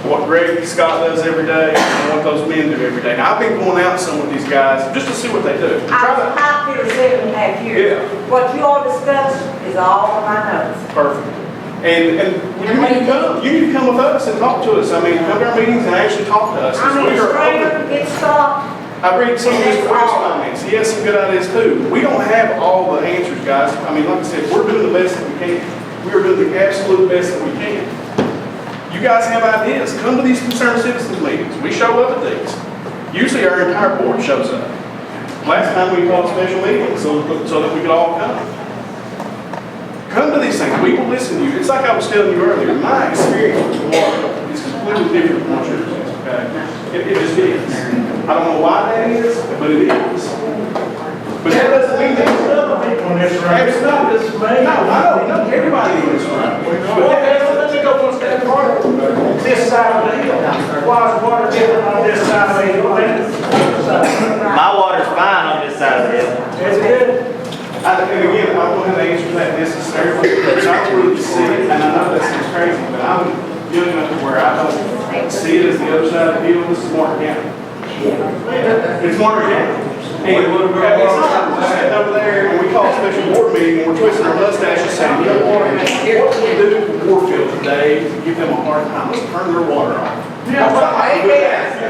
what Greg Scott does every day, and what those men do every day. Now, I've been going out some with these guys just to see what they do. I was a pipe fitter 7.5 years. Yeah. What you all discussed is all of my notes. Perfect. And you need to come with us and talk to us. I mean, come to our meetings and actually talk to us. I mean, We are Strader open. gets stopped. I read some of Mr. Webb's comments. He has some good ideas too. We don't have all the answers, guys. I mean, like I said, we're doing the best that we can. We are doing the absolute best that we can. You guys have ideas. Come to these concerned citizens meetings. We show up at these. Usually our entire board shows up. Last time we called a special meeting so that we could all come. Come to these things. We will listen to you. It's like I was telling you earlier. My experience with water is completely different from what yours is, okay? It just is. I don't know why that is, but it is. But that doesn't mean that it's not. On this road. It's not. This may. No, I don't know. Everybody is. Let me go one step further. This side of the hill. Why is water different on this side of the hill than this side? My water's fine on this side of the hill. Is it good? And again, I don't have to answer that necessarily, but I really see it, and I know that seems crazy, but I'm young enough to where I don't see it as the other side of the hill. This is Martin County. It's Martin County. And it's not, we're sitting over there, and we call a special board meeting, and we're twisting our mustaches saying, you know what, what can we do with Warfield today to give them a hard time? Let's turn their water off. Yeah, but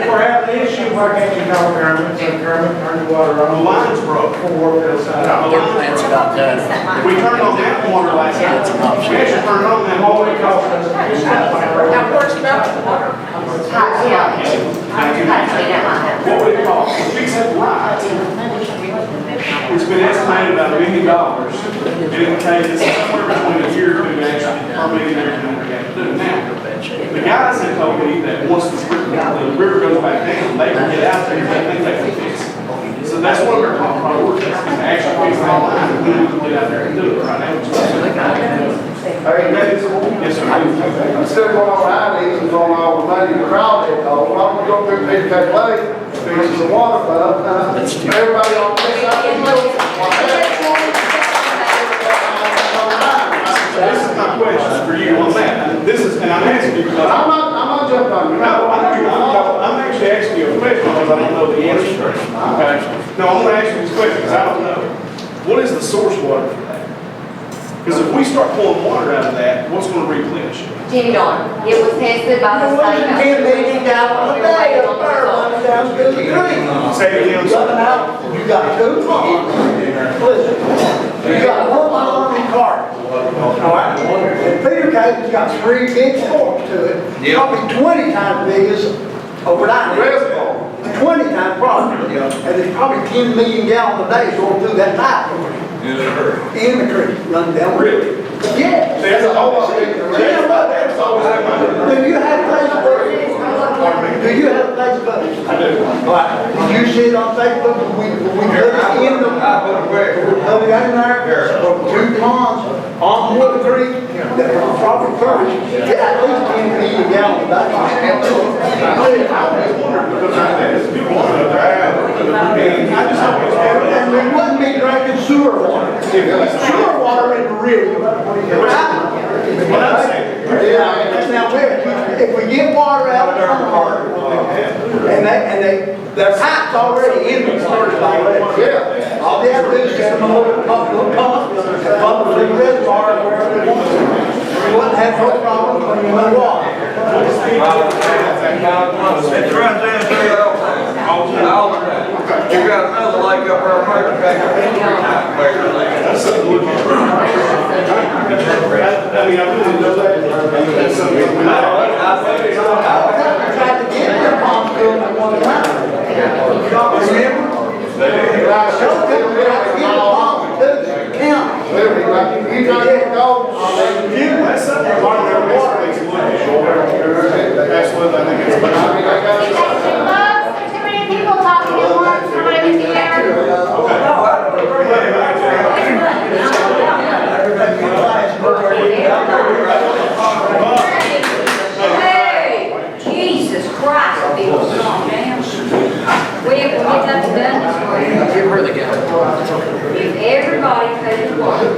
if we're having the issue, why can't you call Kermit, say Kermit, turn the water The on? line's broke. For Warfield side. their plant's about done. We turned on that water last night. We actually turned on that All water. it costs us is that plant. Now, where's the water? hot, yeah. Hot clean at my house. What would it cost? Fix it right. It's been estimated about $1 million, and it would take us somewhere between a year or two to actually permit everything we have to do. Now, the guys have told me that once the river goes back down, they can get out there and they think they can fix it. So that's one of our top priorities, is to actually fix that line, and then we can get out there and do it right now. Yes, sir. Instead of going on I-80s and going all the money to crowd it, why don't we go through PK Lake, fix the water pump, everybody on this side of the hill. This is my question for you on that. This is, and I'm asking you because I'm not jumping on you. no, I know you're not. I'm actually asking you a question because I don't know the answer. Okay? No, I'm going to ask you this question because I don't know. What is the source water for that? Because if we start pulling water out of that, what's going to replenish it? Jimmy Dawn, it was tested by the state. Say it again. You got two ponds. Listen, you got one pond in Carter. All right? And Peter Cade's got three big forks to it. Probably 20 times big as over there. Reservoir. 20 times probably, and there's probably 10 million gallons a day going through that pipe. In the creek, run down. Really? Yeah. There's a whole lot of things. Do you have a place for it? Do you have a place for it? I do. All right. Did you see it on Facebook? We put it in the, put it in there, for 2 ponds on Wood Creek, that was proper first. Get at least 10 million gallons a day. And we wouldn't be drinking sewer water. Sewer water in the river. Now, if we get water out of the and their pipe's already in the storage already. Yeah. All they have to do is just come over, pump the reservoir wherever they want. We wouldn't have no problem when you run water. It runs in through it all the time. You got another lake up there, maybe back up in That's something to look at. I mean, I really know that. That's something. I tried to get their pump going at one time. Remember? I showed them we had to get a pump to the county. You got to go. That's something. Part of their water makes it look short. Absolutely, I think it's. Okay, folks, there's too many people talking at once, time in the air. Hey, Jesus Christ, people, calm down. We get nothing done this morning. Give her the guy. If everybody pays water,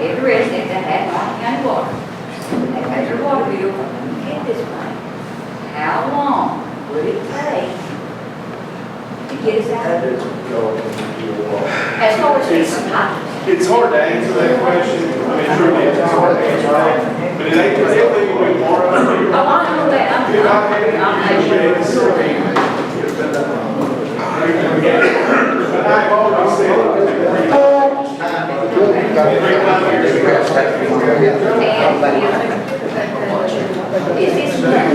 every resident that has Martin County water, they pay their water bill, get this money. How long would it take to get us out of this? As far as this pipe. It's hard to answer that question. I mean, truly, it's hard to answer that. But it ain't, it's illegal with water. Oh, I know that, I'm I've always said. Is this money,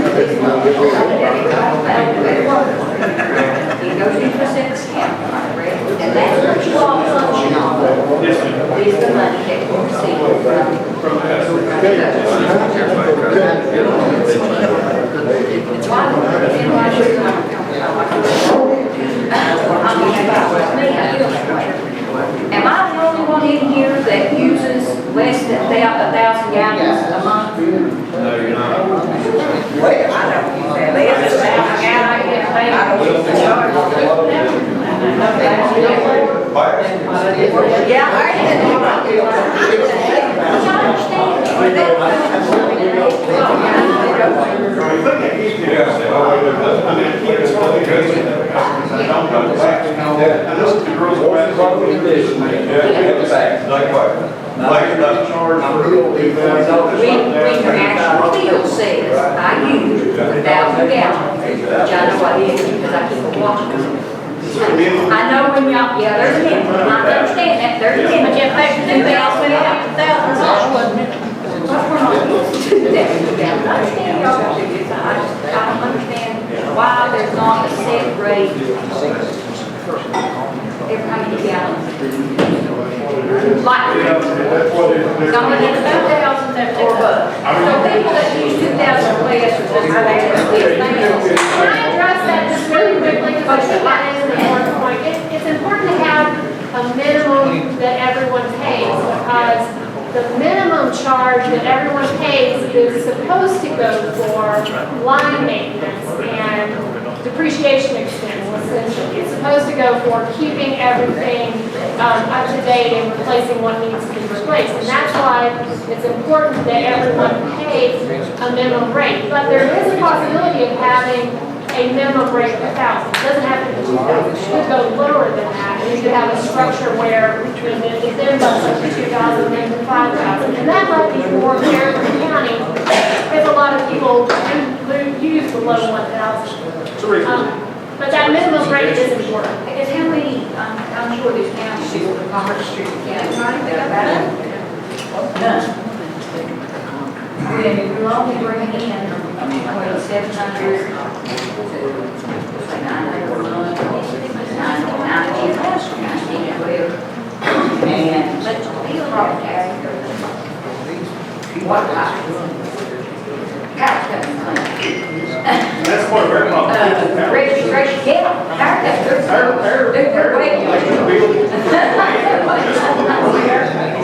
it goes into the six account, correct? And that's what you all function on, is the money that you receive from the Am I the only one in here that uses less than 1,000 gallons a month? Well, I don't use that, they have to say, I don't use the charge. Yeah, I bill says I use 1,000 gallons, which I know I did because I keep a watch. I know when y'all, yeah, there's a minimum, I understand that, there's a minimum, you have to do that, but it ain't 1,000 dollars, wasn't it? I understand y'all got to do this, I don't understand why there's not a set rate every how many gallons. Like, someone in about 1,000 and $4. So people that use 2,000 or less are just Can I address that just really quickly, because I think that is an important point. It's important to have a minimum that everyone pays, because the minimum charge that everyone pays is supposed to go for line maintenance and depreciation expense, essentially. It's supposed to go for keeping everything up to date and replacing what needs to be replaced. And that's why it's important that everyone pays a minimum rate. But there is a possibility of having a minimum rate of 1,000. It doesn't have to be 2,000. It could go lower than that. And you could have a structure where it then bumps up to 2,000 and then to 5,000. And that might be more fair for the county if a lot of people use below 1,000. But that minimum rate is important. Because how many, I'm sure this county, Commerce Street County, trying to think about it. None. When you're only bringing in I mean, Between 700 to, say, 901, 990, 1912, and property tax. What type? Power company claim. That's part of our problem. Registration, yeah, power tax, they're way too much.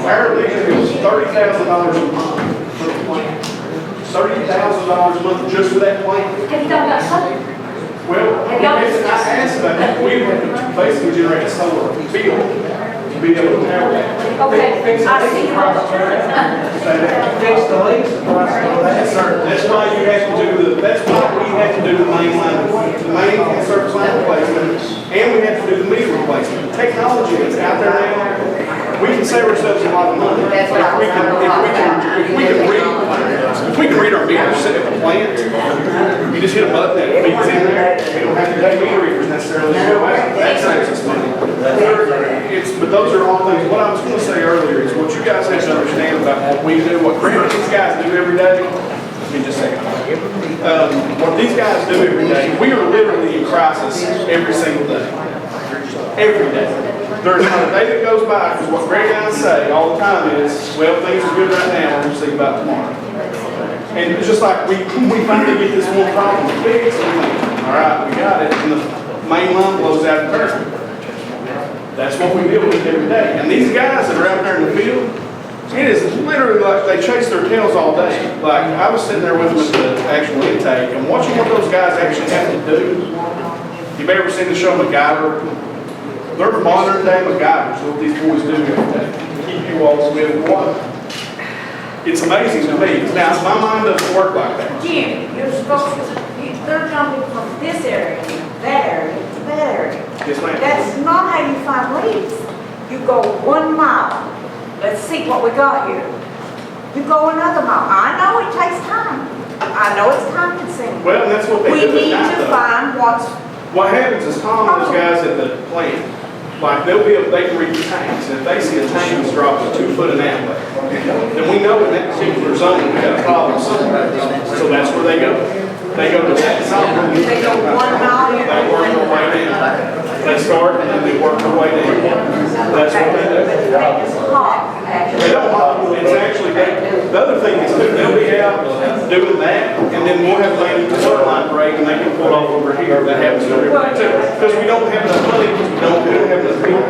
Our lease is $30,000 a month for the plant. $30,000 a month just for that plant. Have you done that something? Well, I asked about that, we would basically generate a solar field to be able to power that. Okay, I see. Fix the leaks. Yes, sir. That's why you have to do that's why we have to do the main line, the main and surface line replacement, and we have to do the meter replacement. The technology that's out there now, we can save ourselves a lot of money. If we can read our meters sitting at the plant, you just hit a button that feeds in there. We don't have to take meter readers necessarily to go out. That saves us money. But those are all things, what I was going to say earlier is what you guys have to understand about what we do, what these guys do every day. Let me just say, what these guys do every day, we are literally in crisis every single day. Every day. There's not a day that goes by, because what Greg and I say all the time is, well, things are good right now, we'll see about tomorrow. And it's just like we finally get this one problem fixed, and we think, all right, we got it, and the main line blows out the current. That's what we deal with every day. And these guys that are out there in the field, it is literally like they chase their tails all day. Like, I was sitting there with them at the actual intake, and watching what those guys actually have to do. You've ever seen the show MacGyver? They're modern day MacGyvers, what these boys do every day. Keep you all with water. It's amazing to me. Now, my mind doesn't work like that. Jim, you're supposed to, they're jumping from this area, that area, to that area. Yes, ma'am. That's not how you find leads. You go 1 mile. Let's see what we got here. You go another mile. I know it takes time. I know it's time consuming. Well, and that's what they We do need at night, to though. find what's, What happens is Tom and those guys at the plant, like they can read the tanks, and if they see a tank that's dropping 2 foot an hour, then we know in that particular zone we got a problem somewhere. So that's where they go. They go to that zone. they go 1 mile here. They work their way down. They start and then they work their way down. That's what they do. It's hot, actually. They don't hop, it's actually, the other thing is too, they'll be out doing that, and then we'll have landing to start line break, and they can pull off over here. That happens to everybody too. Because we don't have enough money, because we don't have enough people.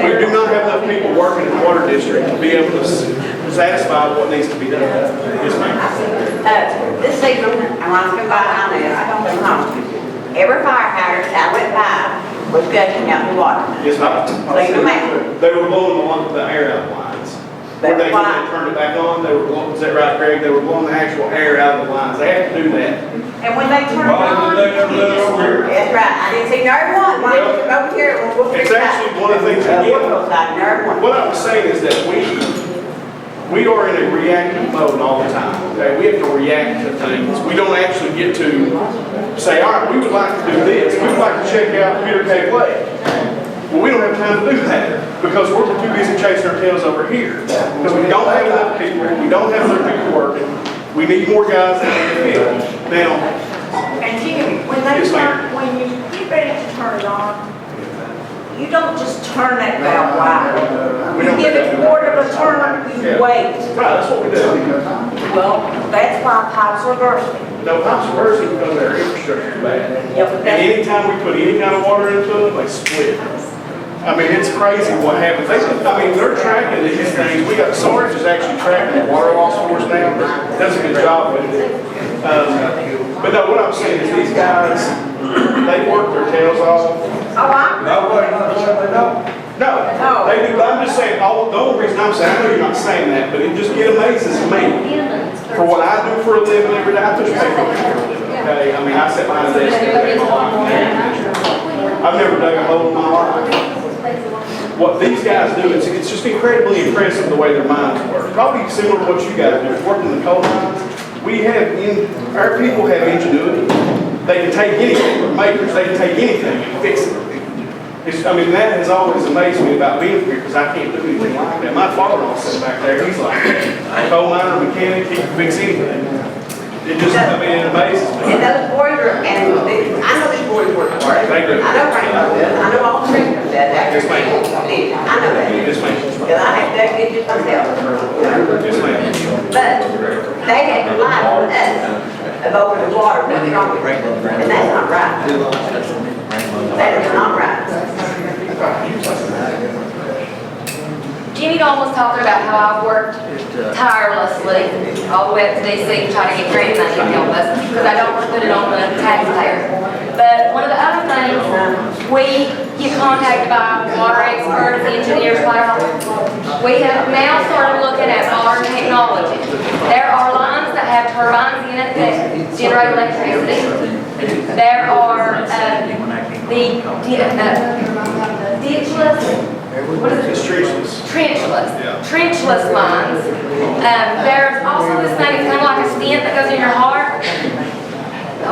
We do not have enough people working in the water district to be able to satisfy what needs to be done. Yes, ma'am. This season, and when I was going by on this, I don't know, every fire hydrant I went by was gushing out the water. Yes, ma'am. Clean them out. They were blowing the air out of the lines. When they turned it back on, they were blowing, is that right, Greg? They were blowing the actual air out of the lines. They have to do that. And when they turn it on, That's right, I didn't see nary one, when I was over here, we'll It's actually one of the things, again, nary one. what I was saying is that we are in a reactive mode all the time, okay? We have to react to things. We don't actually get to say, all right, we would like to do this. We would like to check out Peter K. Lake. Well, we don't have time to do that because we're too busy chasing our tails over here. Because we don't have enough people, we don't have enough people working. We need more guys out in the field. Now, and Jimmy, when you get ready to turn it on, you don't just turn that valve wide. You give it a quarter of a turn, you wait. right, that's what we do. Well, that's why pipes are bursting. No, pipes are bursting because their infrastructure is bad. Yeah, but And that's, anytime we put any kind of water into them, they split. I mean, it's crazy what happens. They're tracking these things. We got Sarge is actually tracking the water loss for us now. Does a good job with it. But no, what I'm saying is these guys, they work their tails off. No, they do. I'm just saying, the only reason I'm saying, I know you're not saying that, but it amazes me. For what I do for a living every day, I push paper for a living, okay? I mean, I sit behind a desk every day. I've never dug a hole in my life. What these guys do, it's just incredibly impressive the way their minds work. Probably similar to what you guys do, working in the coal mines. Our people have ingenuity. They can take anything, we're makers, they can take anything and fix it. That has always amazed me about being here, because I can't do anything like that. My father-in-law sitting back there, he's like, coal miner, mechanic, he can fix anything. It just, I mean, it amazes me. And those boys are, I know these boys work hard. They do. I know Rainbow does, I know all three of them does, that's Yes, ma'am. I know that. Yes, ma'am. Because I have done good just myself. Yes, ma'am. But they had to lie on us of over the water, what's wrong with it? And that's not right. That is not right. Jimmy Dawn was talking about how I've worked tirelessly all the way up to DC to try to get grant money to help us, because I don't want to put it on the taxpayer. But one of the other things, we get contacted by water experts, engineers, whatever. We have now started looking at modern technology. There are lines that have turbines in it that generate electricity. There are ditchless, what is it? It's treacherous. Trenchless. Yeah. Trenchless lines. There's also this thing, it's kind of like a stent that goes in your heart,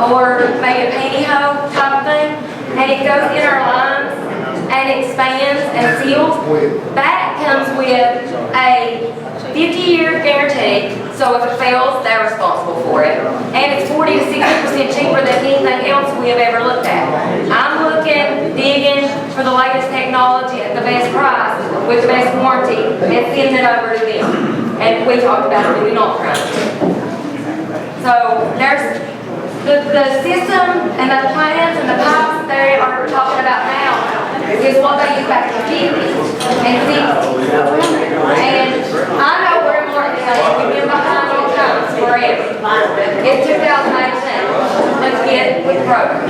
or maybe a pantyhose type of thing, and it goes in our lines and expands and seals. That comes with a 50-year guarantee, so if it fails, they're responsible for it. And it's 40 to 60% cheaper than anything else we have ever looked at. I'm looking, digging for the latest technology at the best price with the best warranty and sending it over to them. And we talked about it, do we not, Crunch? So there's the system and the plans and the pipes they are talking about now is what they used back in the 50s and 60s. And I know we're in Martin County, we've been behind on times forever. It's 2018. Let's get with the program.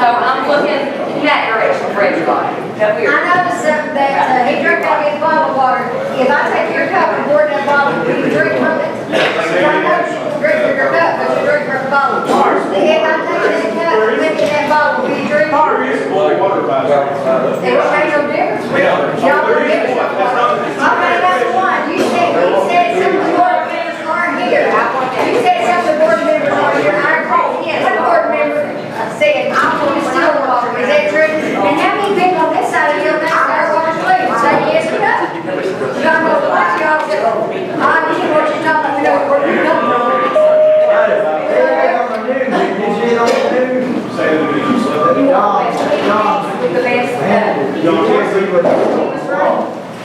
So I'm looking in that direction for everybody. I noticed something that he drank out of his bottled water. If I take your cup and pour it in that bottle, will you drink from it? I know you drink from your cup, but you drink from the bottle. If I take that cup and put it in that bottle, will you drink from it? It's boiling water by It won't make no difference. Y'all don't get it. Okay, that's one. You said some of the board members aren't here. You said some of the board members aren't here. I called in. One board member said, I want to steal water. Is that true? And how many people on this side of your thing are water clean? Say yes or no? You don't know what y'all said. I need what you're talking about. We know where you're coming from. With the best,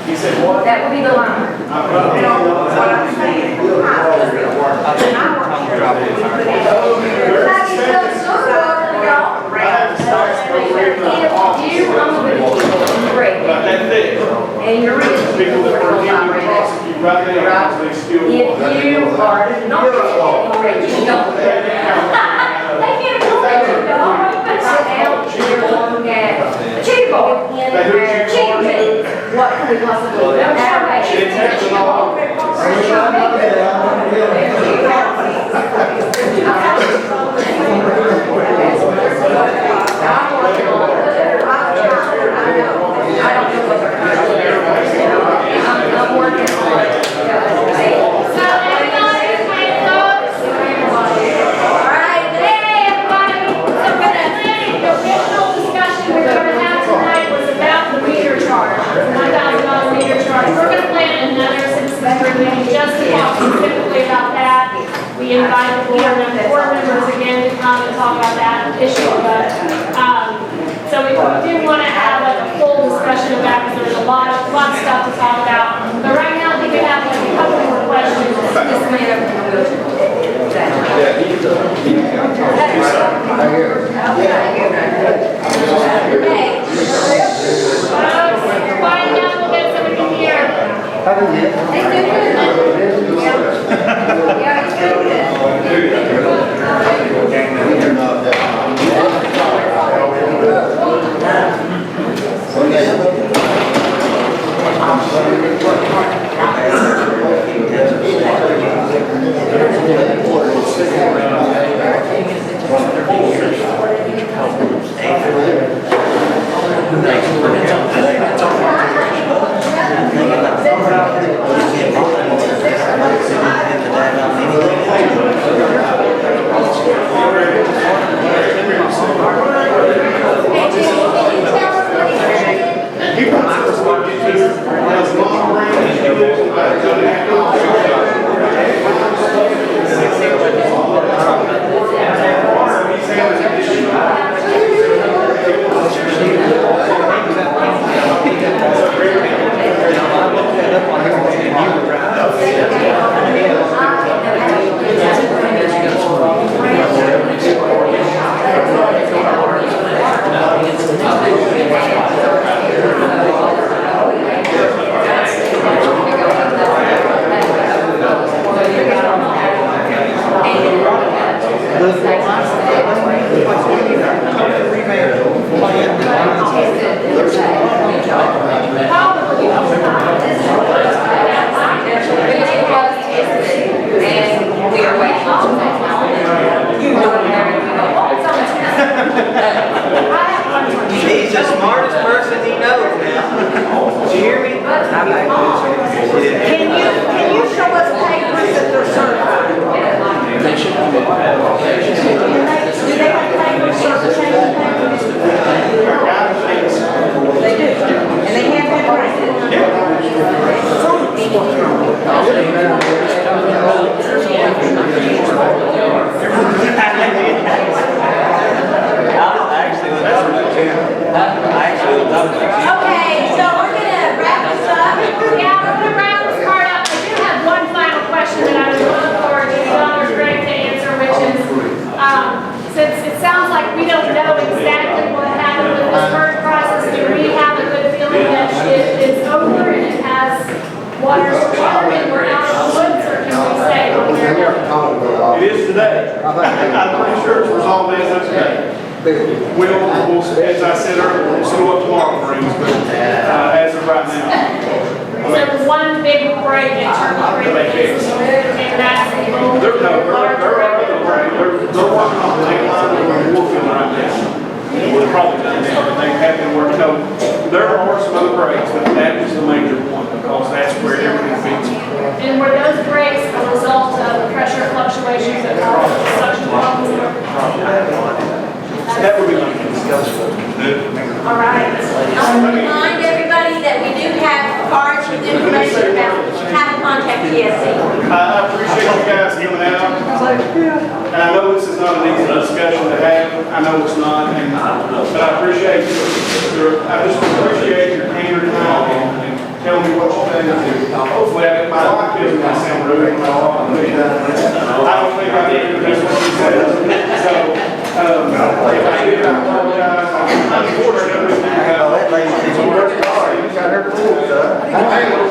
He said what? that would be the line. You know, what I'm saying, I work If you, I'm gonna be great, About that thick. and you're rich, People that we're were gonna getting lie right prosecute right now, because they still If want. you are not rich, you don't. They can't afford it, dog. But sit down, you're looking at chicken ball, in there, chicken meat. What could we possibly I'm working on it. So everybody's my thoughts. All right, hey, everybody. So for the planning, the original discussion we were gonna have tonight was about the meter charge, $1,000 meter charge. We're gonna plan another citizens group meeting just to talk specifically about that. We invited the board members again to come and talk about that issue, but, so we do want to have like a full discussion of that, because there's a lot of stuff to talk about. But right now, I think we have like a couple more questions. This man over the Quiet down, we'll get somebody here. He wants us to get to his long range Can you show us papers that they're certified? They should have. Do they have papers, certification papers? They do, and they have been granted. Okay, so we're gonna wrap this up. Yeah, we're gonna wrap this part up. I do have one final question that I would look for Jimmy Don or Greg to answer, which is, since it sounds like we don't know exactly what happened with this current process, do we have a good feeling that it is over and it has water secure and we're out of the woods, or can we say one way or another? It is today. I'm pretty sure it's resolved as of today. We'll, as I said earlier, we'll see what tomorrow brings, but, as of right now. So there's one big break in terms of irrigation, and that's a little There are larger break. other breaks, they're working on the main line of Warfield right now. We're probably done something, they have been working, no, there are some other breaks, but that was the major one, because that's where everything feeds. And were those breaks a result of pressure fluctuations that caused suction problems? That would be my All right. I want to remind everybody that we do have cards with information about how to contact PSC. I appreciate you guys coming out. And I know this is not an easy discussion to have, I know it's not, but I appreciate I just appreciate your candor time and telling me what you think. Hopefully, my life isn't going to sound rude. I don't think I did the best what you said. So, if I did, I apologize. I'm sure everything. That lady, she's working hard. You got her cool, son.